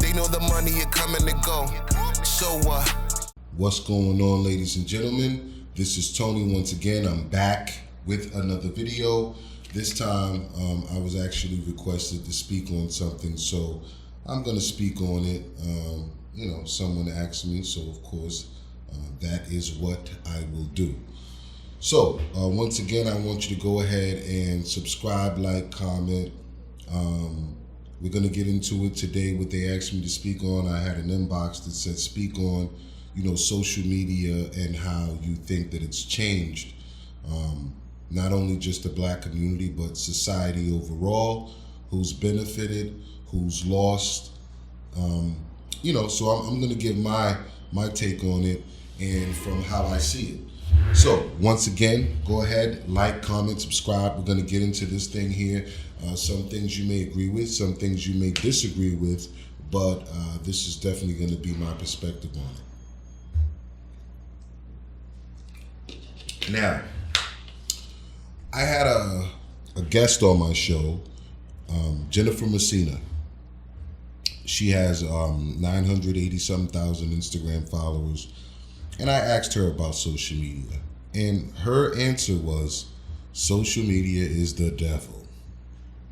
They know the money is coming to go. So what? What's going on, ladies and gentlemen? This is Tony once again. I'm back with another video. This time I was actually requested to speak on something, so I'm going to speak on it. Someone asked me, so of course that is what I will do. So once again, I want you to go ahead and subscribe, like, comment. We're going to get into it today. What they asked me to speak on, I had an inbox that said speak on, social media and how you think that it's changed, not only just the black community, but society overall, who's benefited, who's lost. So I'm going to give my take on it and from how I see it. So once again, go ahead, like, comment, subscribe. We're going to get into this thing here. Some things you may agree with, some things you may disagree with, but this is definitely going to be my perspective on it. Now, I had a guest on my show, Jennifer Messina. She has 980-some thousand Instagram followers. And I asked her about social media. And her answer was, social media is the devil.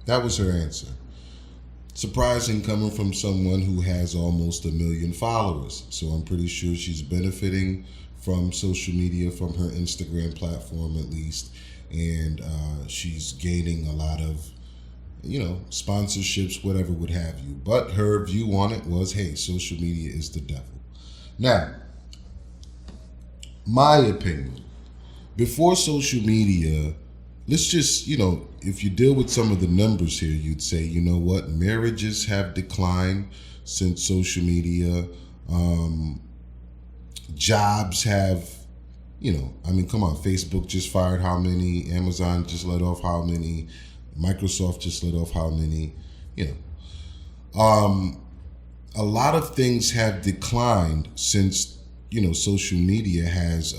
That was her answer. Surprising coming from someone who has almost 1 million followers. So I'm pretty sure she's benefiting from social media, from her Instagram platform at least. And she's gaining a lot of, sponsorships, whatever would have you. But her view on it was, hey, social media is the devil. Now, my opinion, before social media, let's just, if you deal with some of the numbers here, you'd say, you know what, marriages have declined since social media. Jobs have, come on, Facebook just fired how many? Amazon just let off how many? Microsoft just let off how many? A lot of things have declined since social media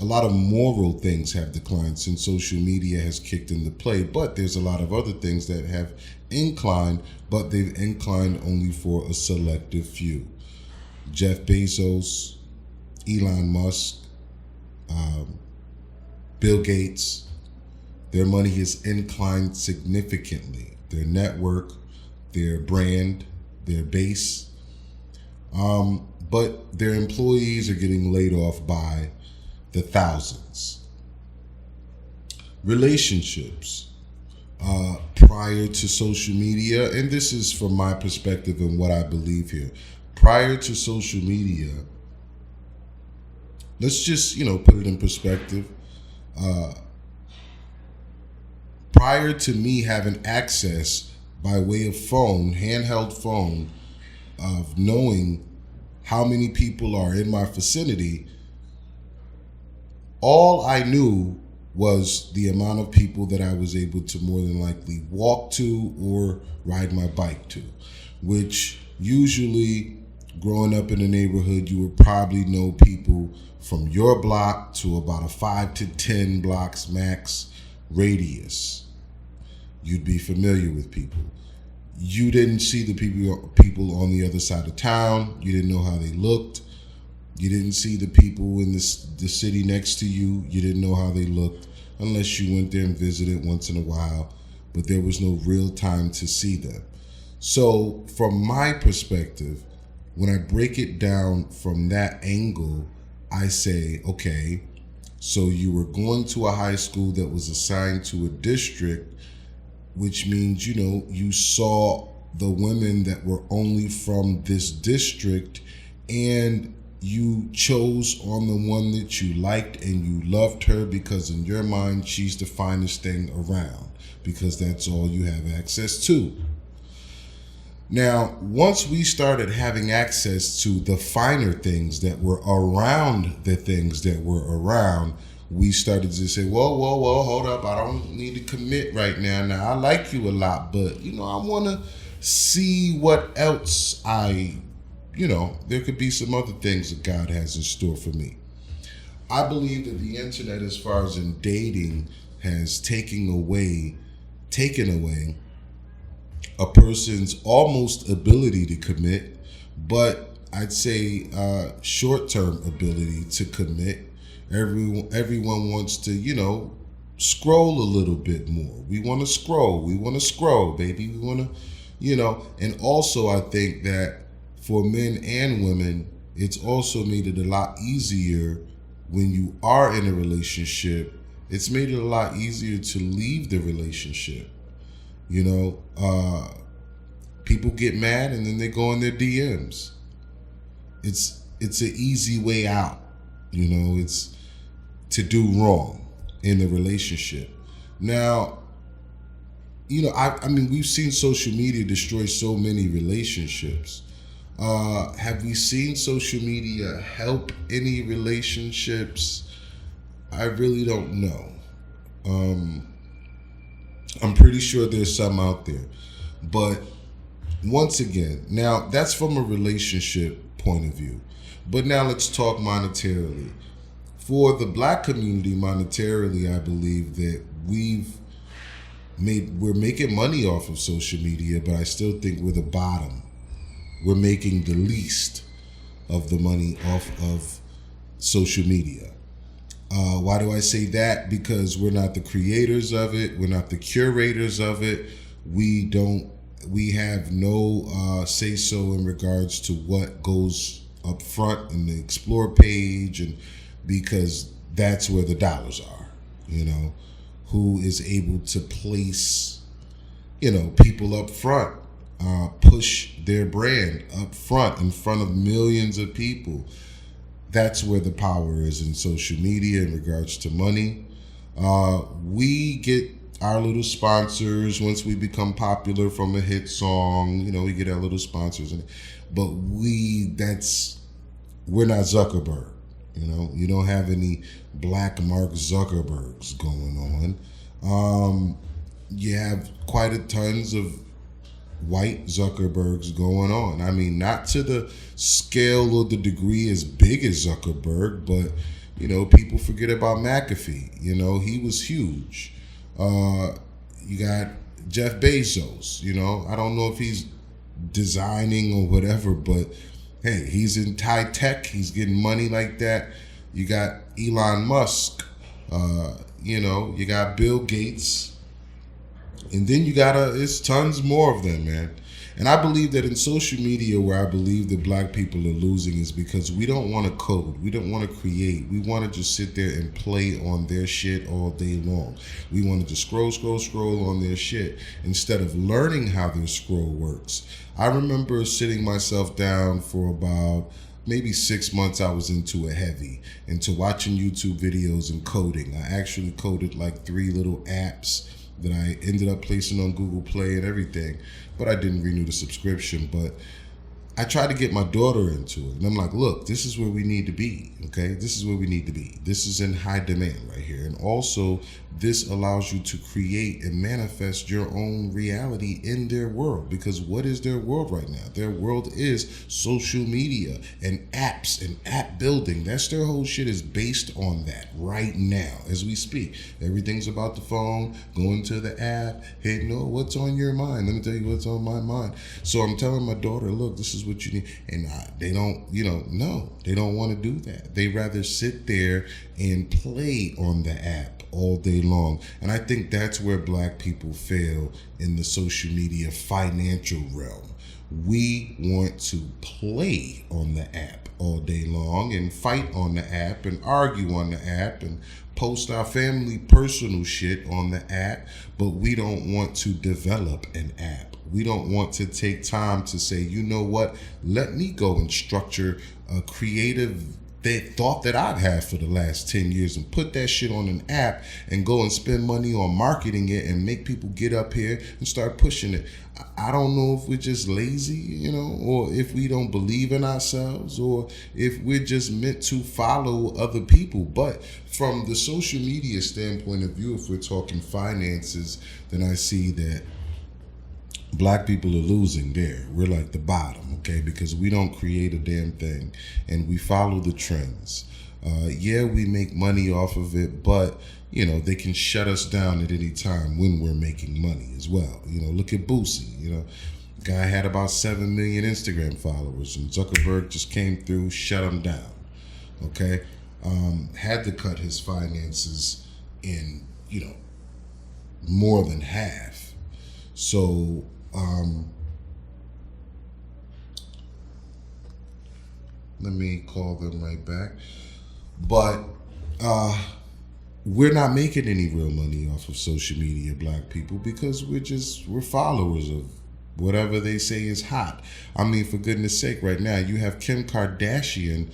a lot of moral things have declined since social media has kicked into play, but there's a lot of other things that have inclined, but they've inclined only for a selective few. Jeff Bezos, Elon Musk, Bill Gates, their money has inclined significantly. Their network, their brand, their base. But their employees are getting laid off by the thousands. Relationships prior to social media, and this is from my perspective and what I believe here. Prior to social media, let's just, put it in perspective. Prior to me having access by way of phone, handheld phone, of knowing how many people are in my vicinity, all I knew was the amount of people that I was able to more than likely walk to or ride my bike to, which usually growing up in the neighborhood, you would probably know people from your block to about a 5 to 10 blocks max radius. You'd be familiar with people. You didn't see the people on the other side of town. You didn't know how they looked. You didn't see the people in the city next to you. You didn't know how they looked unless you went there and visited once in a while. But there was no real time to see them. So from my perspective, when I break it down from that angle, I say, okay, so you were going to a high school that was assigned to a district, which means, you saw the women that were only from this district and you chose on the one that you liked and you loved her because in your mind, she's the finest thing around because that's all you have access to. Now, once we started having access to the finer things that were around the things that were around, we started to say, whoa, hold up. I don't need to commit right now. Now, I like you a lot, but, I want to see what else there could be some other things that God has in store for me. I believe that the internet, as far as in dating, has taken away a person's almost ability to commit, but I'd say short-term ability to commit. Everyone wants to, scroll a little bit more. We want to scroll. We want to scroll, baby. We want to, And also, I think that for men and women, it's also made it a lot easier when you are in a relationship. It's made it a lot easier to leave the relationship. People get mad and then they go in their DMs. It's an easy way out. It's to do wrong in a relationship. Now, I mean, we've seen social media destroy so many relationships. Have we seen social media help any relationships? I really don't know. I'm pretty sure there's some out there. But once again, now that's from a relationship point of view. But now let's talk monetarily. For the black community, monetarily, I believe that we're making money off of social media, but I still think we're the bottom. We're making the least of the money off of social media. Why do I say that? Because we're not the creators of it. We're not the curators of it. We have no say-so in regards to what goes up front in the explore page, and because that's where the dollars are, who is able to place, people up front, push their brand up front in front of millions of people. That's where the power is in social media in regards to money. We get our little sponsors once we become popular from a hit song. We get our little sponsors, but we're not Zuckerberg. You don't have any black Mark Zuckerbergs going on. You have quite a tons of white Zuckerbergs going on. I mean, not to the scale or the degree as big as Zuckerberg, but people forget about McAfee. He was huge. You got Jeff Bezos. I don't know if he's designing or whatever, but hey, he's in high tech. He's getting money like that. You got Elon Musk. You got Bill Gates. And then it's tons more of them, man. And I believe that in social media, where I believe that black people are losing is because we don't want to code. We don't want to create. We want to just sit there and play on their shit all day long. We want to just scroll on their shit instead of learning how their scroll works. I remember sitting myself down for about maybe 6 months. I was into watching YouTube videos and coding. I actually coded like 3 little apps that I ended up placing on Google Play and everything, but I didn't renew the subscription. But I tried to get my daughter into it, and I'm like, look, this is where we need to be, okay? This is where we need to be. This is in high demand right here. And also, this allows you to create and manifest your own reality in their world, because what is their world right now? Their world is social media and apps and app building. That's their whole shit is based on that right now as we speak. Everything's about the phone, going to the app. Hey, what's on your mind? Let me tell you what's on my mind. So I'm telling my daughter, look, this is what you need. And they don't, no, they don't want to do that. They rather sit there and play on the app all day long. And I think that's where black people fail in the social media financial realm. We want to play on the app all day long and fight on the app and argue on the app and post our family personal shit on the app, but we don't want to develop an app. We don't want to take time to say, you know what, let me go and structure a creative thought that I've had for the last 10 years and put that shit on an app and go and spend money on marketing it and make people get up here and start pushing it. I don't know if we're just lazy, or if we don't believe in ourselves, or if we're just meant to follow other people. But from the social media standpoint of view, if we're talking finances, then I see that black people are losing there. We're like the bottom, okay? Because we don't create a damn thing and we follow the trends. We make money off of it, but they can shut us down at any time when we're making money as well. Look at Boosie, Guy had about 7 million Instagram followers, and Zuckerberg just came through, shut him down. Okay, had to cut his finances in, more than half. So, let me call them right back. But we're not making any real money off of social media, black people, because we're followers of whatever they say is hot. I mean, for goodness sake, right now you have Kim Kardashian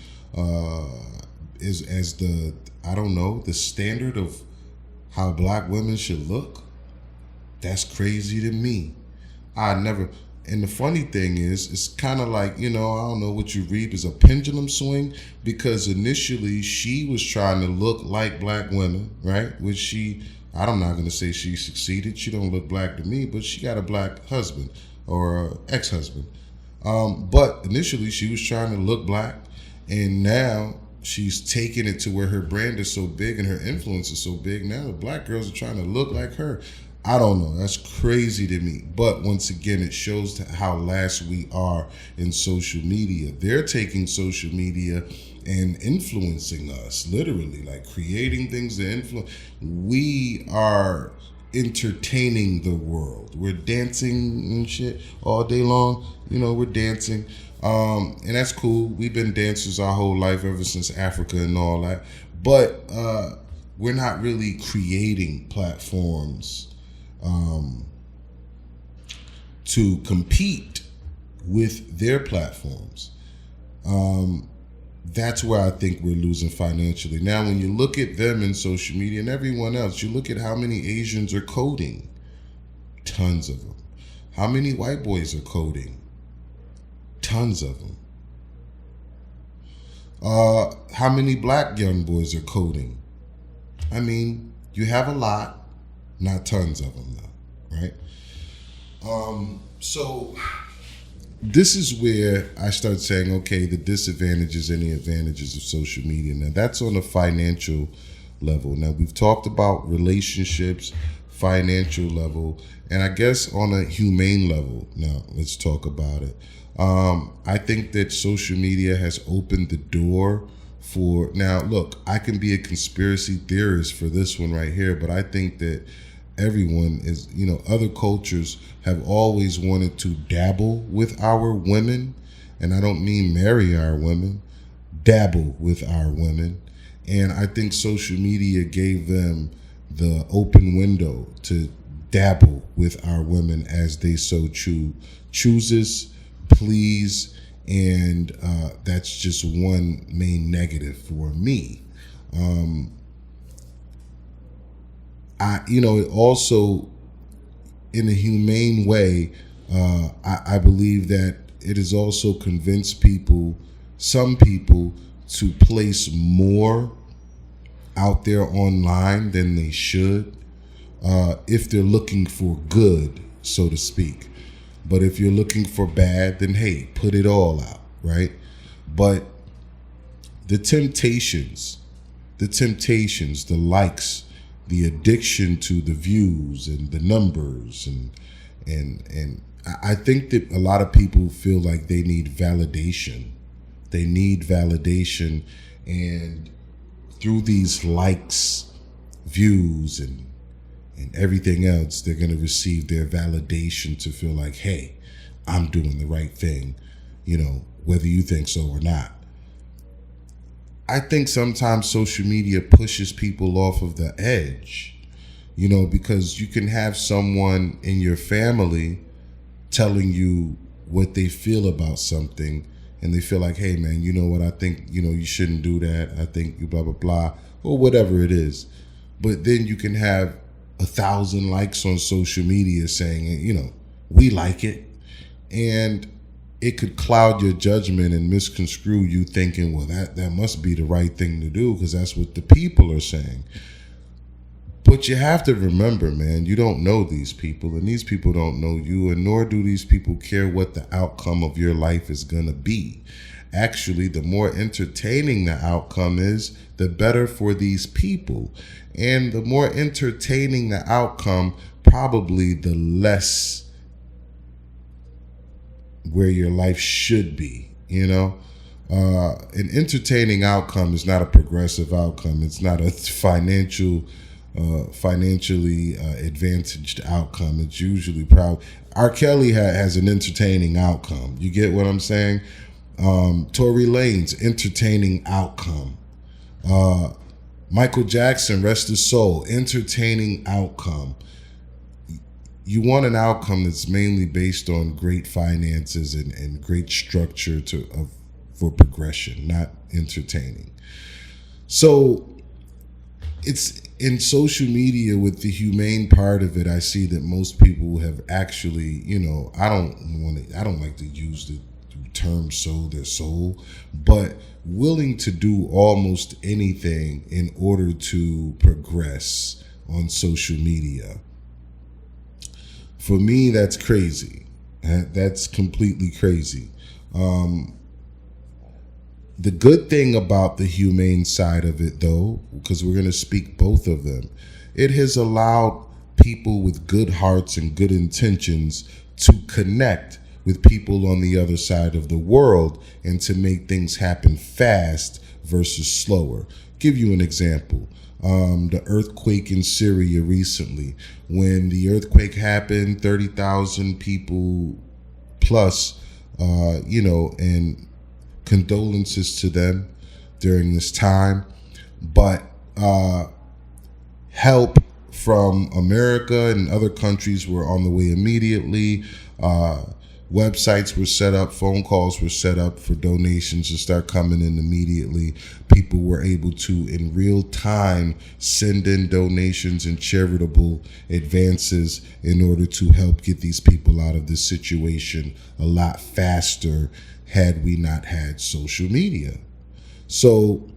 as the, I don't know, the standard of how black women should look. That's crazy to me. And the funny thing is, it's kind of like, I don't know what you read as a pendulum swing, because initially she was trying to look like black women, right? Which I'm not going to say she succeeded. She don't look black to me, but she got a black husband or ex-husband. But initially she was trying to look black, and now she's taking it to where her brand is so big and her influence is so big. Now the black girls are trying to look like her. I don't know. That's crazy to me. But once again, it shows how lax we are in social media. They're taking social media and influencing us, literally, like creating things to influence. We are entertaining the world. We're dancing and shit all day long. We're dancing. And that's cool. We've been dancers our whole life, ever since Africa and all that. But we're not really creating platforms to compete with their platforms. That's where I think we're losing financially. Now, when you look at them in social media and everyone else, you look at how many Asians are coding. Tons of them. How many white boys are coding? Tons of them. How many black young boys are coding? I mean, you have a lot, not tons of them though, right? So this is where I start saying, okay, the disadvantages and the advantages of social media. Now, that's on a financial level. Now, we've talked about relationships, financial level, and I guess on a humane level. Now, let's talk about it. I think that social media has opened the door for, now look, I can be a conspiracy theorist for this one right here, but I think that everyone is, other cultures have always wanted to dabble with our women, and I don't mean marry our women, dabble with our women. And I think social media gave them the open window to dabble with our women as they so chooses, please, and that's just one main negative for me. It also, in a humane way, I believe that it has also convinced some people, to place more out there online than they should, if they're looking for good, so to speak. But if you're looking for bad, then hey, put it all out, right? But the temptations, the likes, the addiction to the views and the numbers, and I think that a lot of people feel like they need validation. They need validation, and through these likes, views, and everything else, they're going to receive their validation to feel like, hey, I'm doing the right thing, whether you think so or not. I think sometimes social media pushes people off of the edge, because you can have someone in your family telling you what they feel about something, and they feel like, hey, man, you know what, I think, you shouldn't do that. I think you blah, blah, blah, or whatever it is. But then you can have 1,000 likes on social media saying, we like it. And it could cloud your judgment and misconstrue you thinking, well, that must be the right thing to do because that's what the people are saying. But you have to remember, man, you don't know these people, and these people don't know you, and nor do these people care what the outcome of your life is going to be. Actually, the more entertaining the outcome is, the better for these people. And the more entertaining the outcome, probably the less where your life should be, you know? An entertaining outcome is not a progressive outcome. It's not a financially advantaged outcome. It's usually R. Kelly has an entertaining outcome. You get what I'm saying? Tory Lanez, entertaining outcome. Michael Jackson, rest his soul, entertaining outcome. You want an outcome that's mainly based on great finances and great structure for progression, not entertaining. So it's in social media with the humane part of it. I see that most people have actually, I don't like to use the term sold their soul, but willing to do almost anything in order to progress on social media. For me, that's crazy. That's completely crazy. The good thing about the humane side of it, though, because we're going to speak both of them, it has allowed people with good hearts and good intentions to connect with people on the other side of the world and to make things happen fast versus slower. Give you an example. The earthquake in Syria recently. When the earthquake happened, 30,000 people plus, and condolences to them during this time. But help from America and other countries were on the way immediately. Websites were set up, phone calls were set up for donations to start coming in immediately. People were able to, in real time, send in donations and charitable advances in order to help get these people out of this situation a lot faster had we not had social media. So,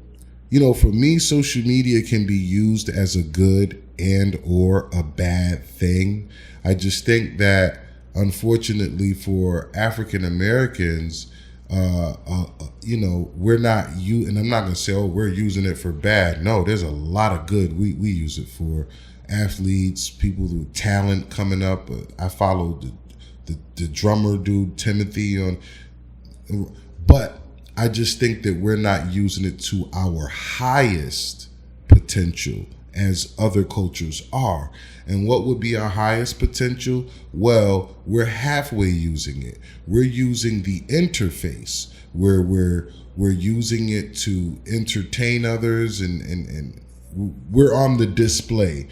for me, social media can be used as a good and or a bad thing. I just think that unfortunately for African Americans, we're not and I'm not going to say, we're using it for bad. No, there's a lot of good we use it for. Athletes, people with talent coming up. I follow the drummer dude, Timothy, but I just think that we're not using it to our highest potential as other cultures are. And what would be our highest potential? Well, we're halfway using it. We're using the interface where we're using it to entertain others and we're on the display.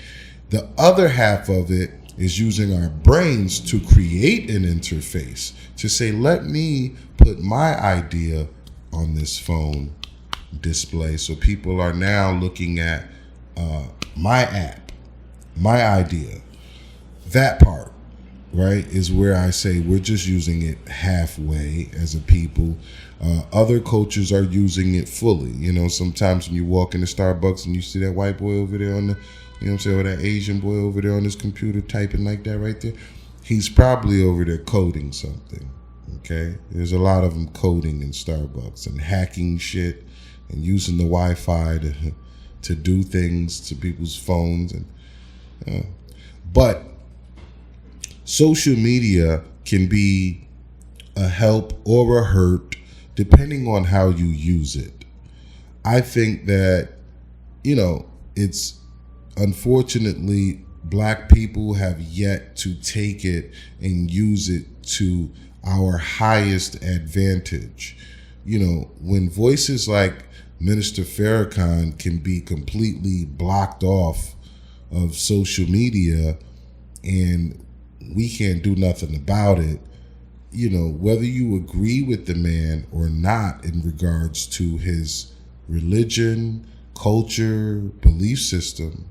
The other half of it is using our brains to create an interface, to say, let me put my idea on this phone display. So people are now looking at my app, my idea. That part, right, is where I say we're just using it halfway as a people. Other cultures are using it fully. Sometimes when you walk into Starbucks and you see that white boy over there on the, or that Asian boy over there on his computer typing like that right there, he's probably over there coding something. Okay, there's a lot of them coding in Starbucks and hacking shit and using the Wi-Fi to do things to people's phones. But social media can be a help or a hurt depending on how you use it. I think that, it's unfortunately Black people have yet to take it and use it to our highest advantage. When voices like Minister Farrakhan can be completely blocked off of social media and we can't do nothing about it, whether you agree with the man or not in regards to his religion, culture, belief system,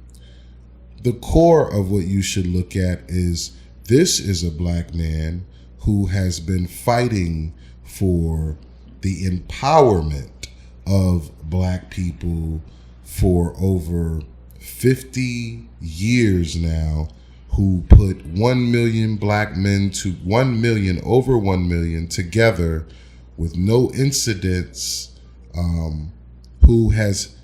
the core of what you should look at is this is a Black man who has been fighting for the empowerment of Black people for over 50 years now, who put 1 million Black men to 1 million, over 1 million together with no incidents, who has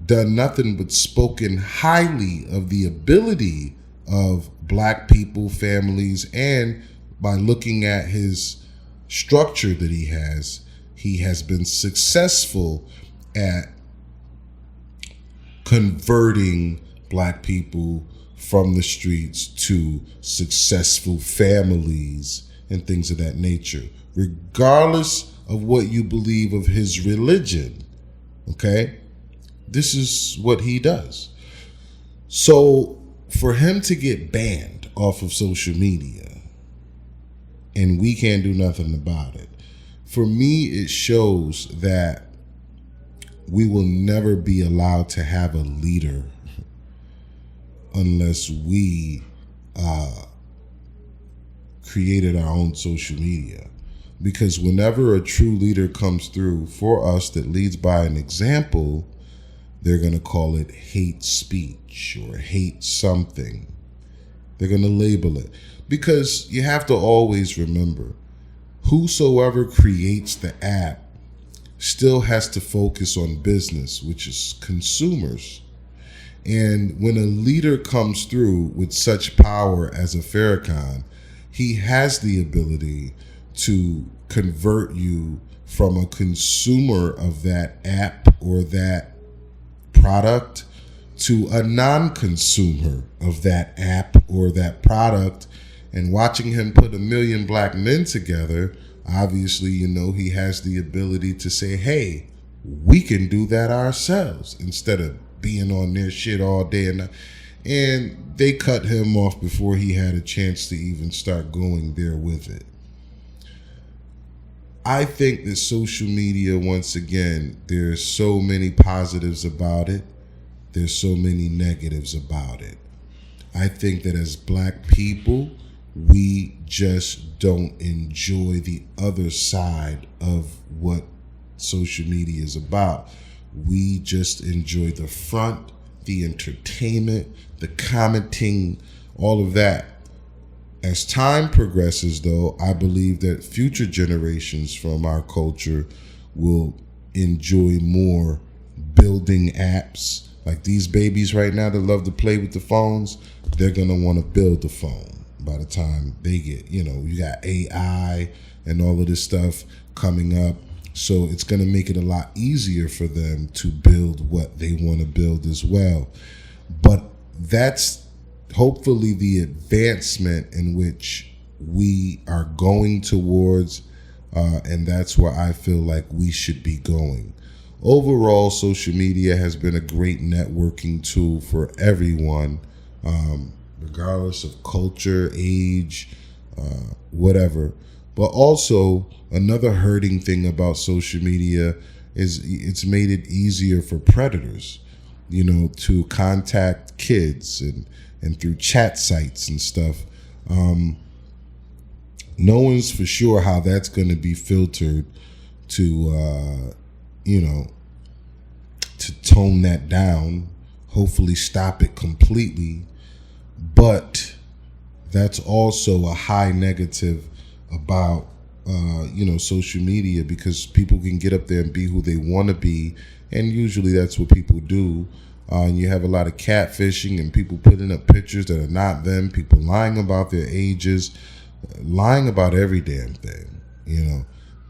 done nothing but spoken highly of the ability of Black people, families, and by looking at his structure that he has been successful at converting black people from the streets to successful families and things of that nature, regardless of what you believe of his religion. Okay? This is what he does. So for him to get banned off of social media and we can't do nothing about it, for me, it shows that we will never be allowed to have a leader unless we created our own social media. Because whenever a true leader comes through for us that leads by an example, they're going to call it hate speech or hate something. They're going to label it. Because you have to always remember, whosoever creates the app still has to focus on business, which is consumers. And when a leader comes through with such power as a Farrakhan, he has the ability to convert you from a consumer of that app or that product to a non-consumer of that app or that product. And watching him put 1 million black men together, obviously, he has the ability to say, hey, we can do that ourselves instead of being on their shit all day and night. And they cut him off before he had a chance to even start going there with it. I think that social media, once again, there's so many positives about it. There's so many negatives about it. I think that as black people, we just don't enjoy the other side of what social media is about. We just enjoy the front, the entertainment, the commenting, all of that. As time progresses, though, I believe that future generations from our culture will enjoy more building apps. Like these babies right now that love to play with the phones, they're going to want to build the phone by the time they get, you got AI and all of this stuff coming up. So it's going to make it a lot easier for them to build what they want to build as well. But that's hopefully the advancement in which we are going towards, and that's where I feel like we should be going. Overall, social media has been a great networking tool for everyone, regardless of culture, age, whatever. But also, another hurting thing about social media is it's made it easier for predators, to contact kids and through chat sites and stuff. No one's for sure how that's going to be filtered to, to tone that down, hopefully stop it completely. But that's also a high negative about, social media, because people can get up there and be who they want to be. And usually that's what people do. And you have a lot of catfishing and people putting up pictures that are not them, people lying about their ages, lying about every damn thing.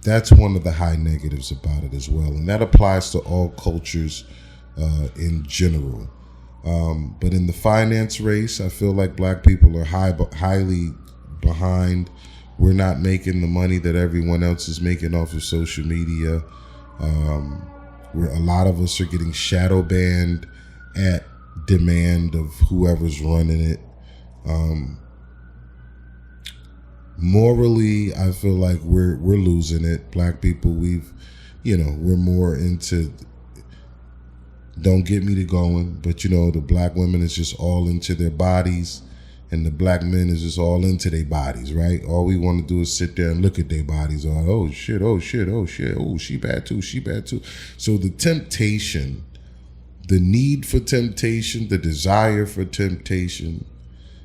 That's one of the high negatives about it as well. And that applies to all cultures in general. But in the finance race, I feel like black people are highly behind. We're not making the money that everyone else is making off of social media. Where a lot of us are getting shadow banned at demand of whoever's running it. Morally, I feel like we're losing it. Black people, we're more into, don't get me to going, but the black women is just all into their bodies, and the black men is just all into their bodies, right? All we want to do is sit there and look at their bodies. Oh shit, oh shit, oh shit, oh she bad too. So the temptation, the need for temptation, the desire for temptation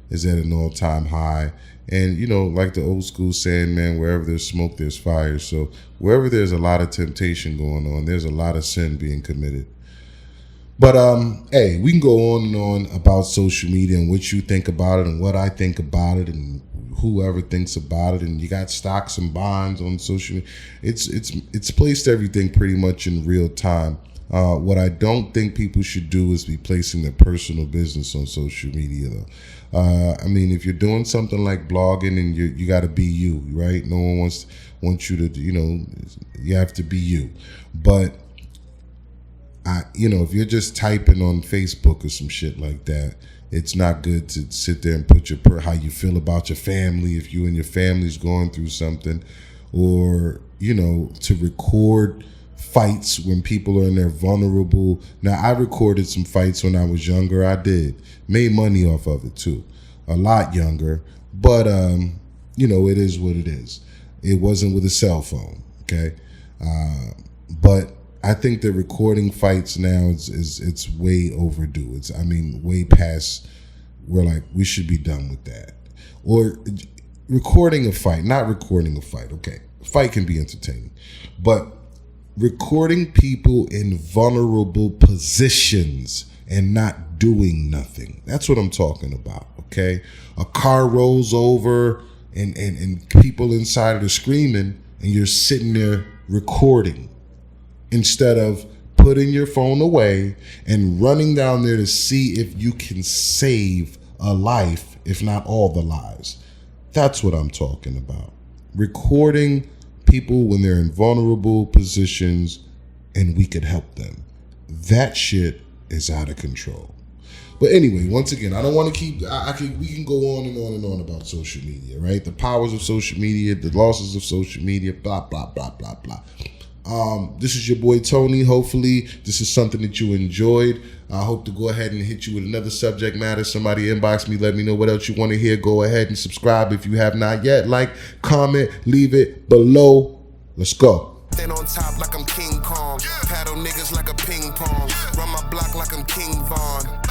is at an all-time high. And, like the old school saying, man, wherever there's smoke, there's fire. So wherever there's a lot of temptation going on, there's a lot of sin being committed. But, hey, we can go on and on about social media and what you think about it and what I think about it and whoever thinks about it, and you got stocks and bonds on social media. It's placed everything pretty much in real time. What I don't think people should do is be placing their personal business on social media, though. I mean, if you're doing something like blogging, and you got to be you, right? No one wants you to, you have to be you. But if you're just typing on Facebook or some shit like that, it's not good to sit there and put how you feel about your family if you and your family's going through something, or to record fights when people are in their vulnerable. Now, I recorded some fights when I was younger. I did. Made money off of it too. A lot younger. But, it is what it is. It wasn't with a cell phone, okay? But I think that recording fights now it's way overdue. It's way past. We're like, we should be done with that. Or recording a fight, not recording a fight. Okay, a fight can be entertaining, but recording people in vulnerable positions and not doing nothing. That's what I'm talking about. Okay, a car rolls over and people inside are screaming, and you're sitting there recording, instead of putting your phone away and running down there to see if you can save a life, if not all the lives. That's what I'm talking about. Recording people when they're in vulnerable positions and we could help them. That shit is out of control. But anyway, once again, I don't want to keep. We can go on and on and on about social media, right? The powers of social media, the losses of social media, blah blah blah blah blah. This is your boy Tony. Hopefully this is something that you enjoyed. I hope to go ahead and hit you with another subject matter. Somebody inbox me, let me know what else you want to hear. Go ahead and subscribe if you have not yet. Like, comment, leave it below. Let's go. Then on top like I'm King Kong. Paddle niggas like a ping pong. Run my block like I'm King Von.